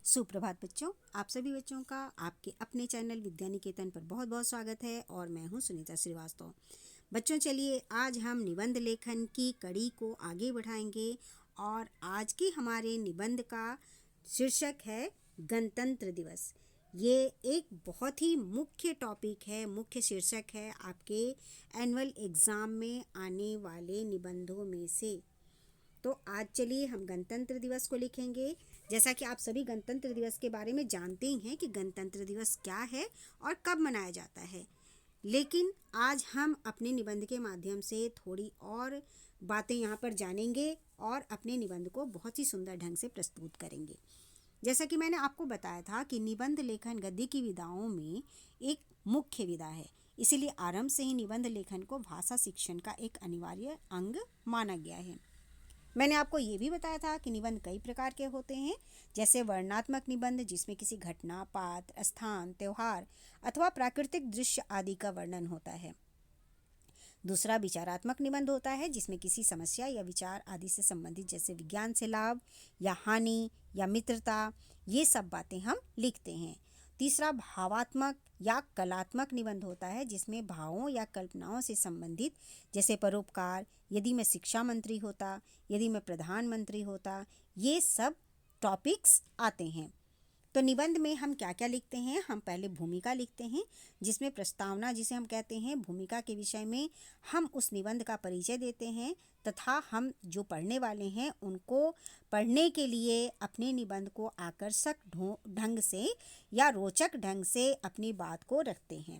सुप्रभात बच्चों, आप सभी बच्चों का आपके अपने चैनल विद्या निकेतन पर बहुत बहुत स्वागत है और मैं हूं सुनीता श्रीवास्तव। बच्चों चलिए आज हम निबंध लेखन की कड़ी को आगे बढ़ाएंगे और आज की हमारे निबंध का शीर्षक है गणतंत्र दिवस। ये एक बहुत ही मुख्य टॉपिक है, मुख्य शीर्षक है आपके एनुअल एग्ज़ाम में आने वाले निबंधों में से। तो आज चलिए हम गणतंत्र दिवस को लिखेंगे। जैसा कि आप सभी गणतंत्र दिवस के बारे में जानते ही हैं कि गणतंत्र दिवस क्या है और कब मनाया जाता है, लेकिन आज हम अपने निबंध के माध्यम से थोड़ी और बातें यहाँ पर जानेंगे और अपने निबंध को बहुत ही सुंदर ढंग से प्रस्तुत करेंगे। जैसा कि मैंने आपको बताया था कि निबंध लेखन गद्य की विधाओं में एक मुख्य विधा है, इसीलिए आरंभ से ही निबंध लेखन को भाषा शिक्षण का एक अनिवार्य अंग माना गया है। मैंने आपको ये भी बताया था कि निबंध कई प्रकार के होते हैं, जैसे वर्णनात्मक निबंध जिसमें किसी घटना, पात्र, स्थान, त्योहार अथवा प्राकृतिक दृश्य आदि का वर्णन होता है। दूसरा विचारात्मक निबंध होता है जिसमें किसी समस्या या विचार आदि से संबंधित, जैसे विज्ञान से लाभ या हानि या मित्रता, ये सब बातें हम लिखते हैं। तीसरा भावात्मक या कलात्मक निबंध होता है जिसमें भावों या कल्पनाओं से संबंधित, जैसे परोपकार, यदि मैं शिक्षा मंत्री होता, यदि मैं प्रधानमंत्री होता, ये सब टॉपिक्स आते हैं। तो निबंध में हम क्या क्या लिखते हैं? हम पहले भूमिका लिखते हैं जिसमें प्रस्तावना जिसे हम कहते हैं, भूमिका के विषय में हम उस निबंध का परिचय देते हैं तथा हम जो पढ़ने वाले हैं उनको पढ़ने के लिए अपने निबंध को आकर्षक ढंग से या रोचक ढंग से अपनी बात को रखते हैं।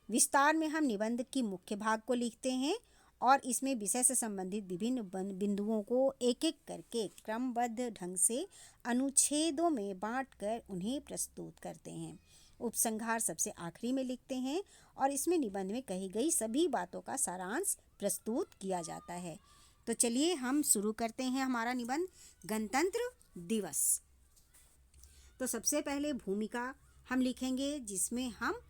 विस्तार में हम निबंध की मुख्य भाग को लिखते हैं और इसमें विषय से संबंधित विभिन्न बिंदुओं को एक एक करके क्रमबद्ध ढंग से अनुच्छेदों में बांटकर उन्हें प्रस्तुत करते हैं। उपसंहार सबसे आखिरी में लिखते हैं और इसमें निबंध में कही गई सभी बातों का सारांश प्रस्तुत किया जाता है। तो चलिए हम शुरू करते हैं हमारा निबंध गणतंत्र दिवस। तो सबसे पहले भूमिका हम लिखेंगे जिसमें हम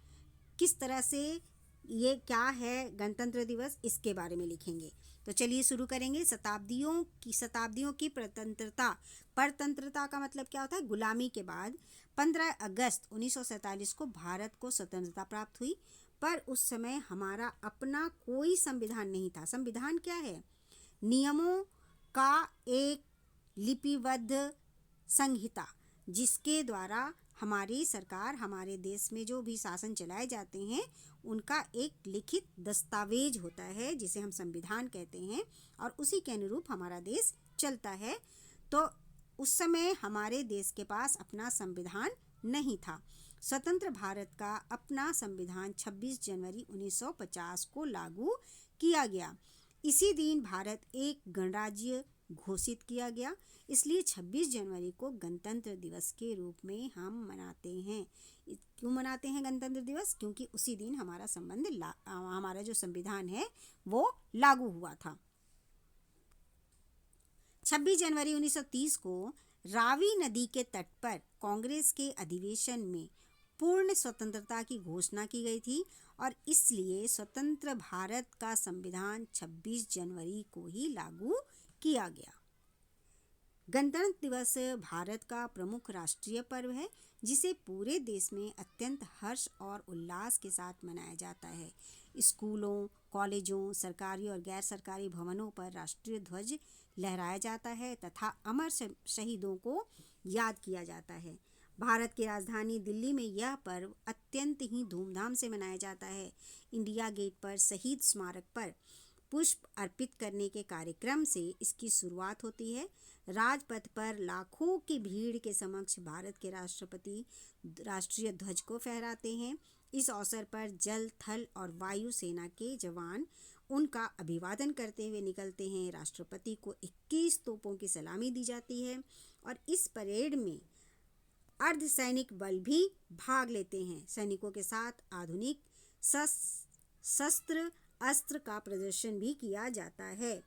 किस तरह से ये क्या है गणतंत्र दिवस, इसके बारे में लिखेंगे। तो चलिए शुरू करेंगे। शताब्दियों की परतंत्रता का मतलब क्या होता है? गुलामी के बाद 15 अगस्त 1947 को भारत को स्वतंत्रता प्राप्त हुई, पर उस समय हमारा अपना कोई संविधान नहीं था। संविधान क्या है? नियमों का एक लिपिबद्ध संहिता जिसके द्वारा हमारी सरकार, हमारे देश में जो भी शासन चलाए जाते हैं उनका एक लिखित दस्तावेज होता है जिसे हम संविधान कहते हैं और उसी के अनुरूप हमारा देश चलता है। तो उस समय हमारे देश के पास अपना संविधान नहीं था। स्वतंत्र भारत का अपना संविधान 26 जनवरी 1950 को लागू किया गया। इसी दिन भारत एक गणराज्य घोषित किया गया, इसलिए 26 जनवरी को गणतंत्र दिवस के रूप में हम मनाते हैं। क्यों मनाते हैं गणतंत्र दिवस? क्योंकि उसी दिन हमारा जो संविधान है वो लागू हुआ था। 26 जनवरी 1930 को रावी नदी के तट पर कांग्रेस के अधिवेशन में पूर्ण स्वतंत्रता की घोषणा की गई थी और इसलिए स्वतंत्र भारत का संविधान 26 जनवरी को ही लागू किया गया। गणतंत्र दिवस भारत का प्रमुख राष्ट्रीय पर्व है जिसे पूरे देश में अत्यंत हर्ष और उल्लास के साथ मनाया जाता है। स्कूलों, कॉलेजों, सरकारी और गैर सरकारी भवनों पर राष्ट्रीय ध्वज लहराया जाता है तथा अमर शहीदों को याद किया जाता है। भारत की राजधानी दिल्ली में यह पर्व अत्यंत ही धूमधाम से मनाया जाता है। इंडिया गेट पर शहीद स्मारक पर पुष्प अर्पित करने के कार्यक्रम से इसकी शुरुआत होती है। राजपथ पर लाखों की भीड़ के समक्ष भारत के राष्ट्रपति राष्ट्रीय ध्वज को फहराते हैं। इस अवसर पर जल, थल और वायु सेना के जवान उनका अभिवादन करते हुए निकलते हैं। राष्ट्रपति को 21 तोपों की सलामी दी जाती है और इस परेड में अर्धसैनिक बल भी भाग लेते हैं। सैनिकों के साथ आधुनिक शस्त्र अस्त्र का प्रदर्शन भी किया जाता है।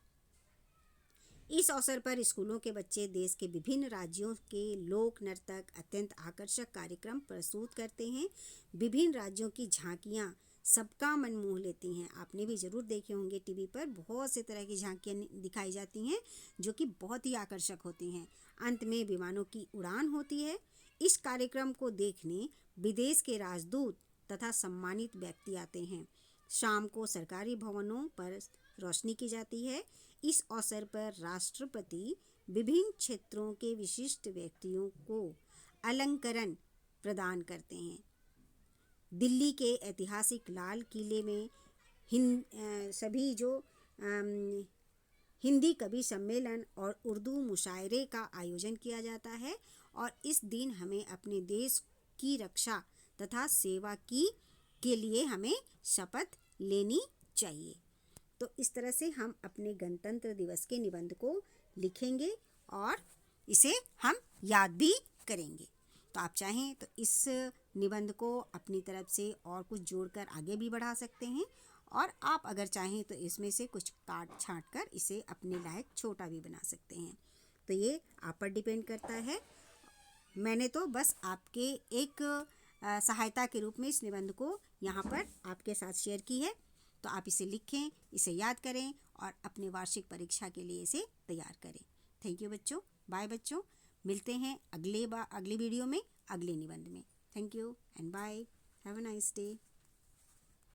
इस अवसर पर स्कूलों के बच्चे देश के विभिन्न राज्यों के लोक नर्तक अत्यंत आकर्षक कार्यक्रम प्रस्तुत करते हैं। विभिन्न राज्यों की झांकियां सबका मन मोह लेती हैं। आपने भी ज़रूर देखे होंगे टीवी पर बहुत से तरह की झांकियाँ दिखाई जाती हैं जो कि बहुत ही आकर्षक होती हैं। अंत में विमानों की उड़ान होती है। इस कार्यक्रम को देखने विदेश के राजदूत तथा सम्मानित व्यक्ति आते हैं। शाम को सरकारी भवनों पर रोशनी की जाती है। इस अवसर पर राष्ट्रपति विभिन्न क्षेत्रों के विशिष्ट व्यक्तियों को अलंकरण प्रदान करते हैं। दिल्ली के ऐतिहासिक लाल किले में सभी जो हिंदी कवि सम्मेलन और उर्दू मुशायरे का आयोजन किया जाता है और इस दिन हमें अपने देश की रक्षा तथा सेवा के लिए हमें शपथ लेनी चाहिए। तो इस तरह से हम अपने गणतंत्र दिवस के निबंध को लिखेंगे और इसे हम याद भी करेंगे। तो आप चाहें तो इस निबंध को अपनी तरफ से और कुछ जोड़कर आगे भी बढ़ा सकते हैं और आप अगर चाहें तो इसमें से कुछ काट छांट कर इसे अपने लायक छोटा भी बना सकते हैं। तो ये आप पर डिपेंड करता है। मैंने तो बस आपके एक सहायता के रूप में इस निबंध को यहाँ पर आपके साथ शेयर की है। तो आप इसे लिखें, इसे याद करें और अपने वार्षिक परीक्षा के लिए इसे तैयार करें। थैंक यू बच्चों। बाय बच्चों। मिलते हैं अगली वीडियो में अगले निबंध में। Thank you and bye. Have a nice day.